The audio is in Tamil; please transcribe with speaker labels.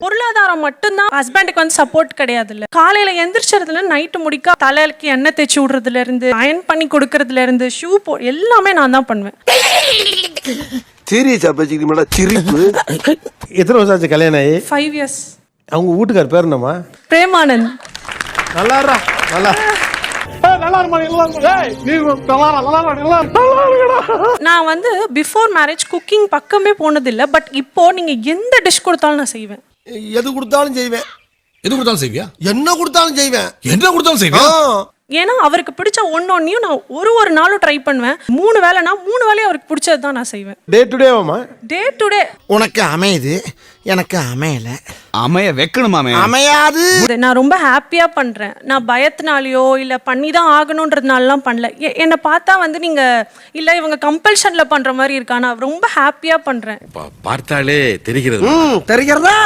Speaker 1: பொருளாதாரம் மட்டும்தான் ஹஸ்பண்டுக்கு வந்து சப்போர்ட் கிடையாது இல்ல. காலையில எந்திரிச்சதுல நைட்டு முடிக்க தலைக்கு எண்ணெய் தேய்ச்சி விடுறதுல இருந்து அயன் பண்ணி கொடுக்கறதுல இருந்து ஷூ எல்லாமே நான் தான் பண்ணுவேன்.
Speaker 2: சீரியஸா பேசிக்கிறீங்களா? சிரிப்பு.
Speaker 3: எத்தனை வருஷம் ஆச்சு கல்யாணம் ஆகி?
Speaker 1: 5 years.
Speaker 3: அவங்க வீட்டுக்கார் பேர் என்னம்மா?
Speaker 1: பிரேமானந்த்.
Speaker 3: நல்லாரா நல்லா
Speaker 1: நான் வந்து பிஃபோர் மேரேஜ் குக்கிங் பக்கமே போனதில்லை. பட் இப்போ நீங்க எந்த டிஷ் கொடுத்தாலும் நான் செய்வேன்.
Speaker 2: எது கொடுத்தாலும் செய்வேன்.
Speaker 4: எது கொடுத்தாலும் செய்வியா?
Speaker 2: என்ன கொடுத்தாலும் செய்வேன்.
Speaker 4: என்ன கொடுத்தாலும் செய்வியா?
Speaker 1: ஏன்னா அவருக்கு பிடிச்ச ஒன்னொன்னையும் நான் ஒரு நாளும் ட்ரை பண்ணுவேன். 3 வேளைனா 3 வேளையும் அவருக்கு பிடிச்சது தான் நான் செய்வேன்.
Speaker 3: டே டு டேவாமா?
Speaker 1: Day to day.
Speaker 2: உனக்கு அமையுது, எனக்கு அமையல.
Speaker 4: அமைய வைக்கணுமாமே.
Speaker 2: அமையாது.
Speaker 1: நான் ரொம்ப ஹாப்பியா பண்றேன். நான் பயத்தினாலயோ இல்ல பண்ணி தான் ஆகணும்ன்றதுனாலலாம் பண்ணல. என்னை பார்த்தா வந்து நீங்க இல்ல இவங்க கம்பல்ஷன்ல பண்ற மாதிரி இருக்கா? நான் ரொம்ப ஹாப்பியா பண்றேன்.
Speaker 5: பார்த்தாலே தெரிகிறது.
Speaker 2: தெரிகிறதா?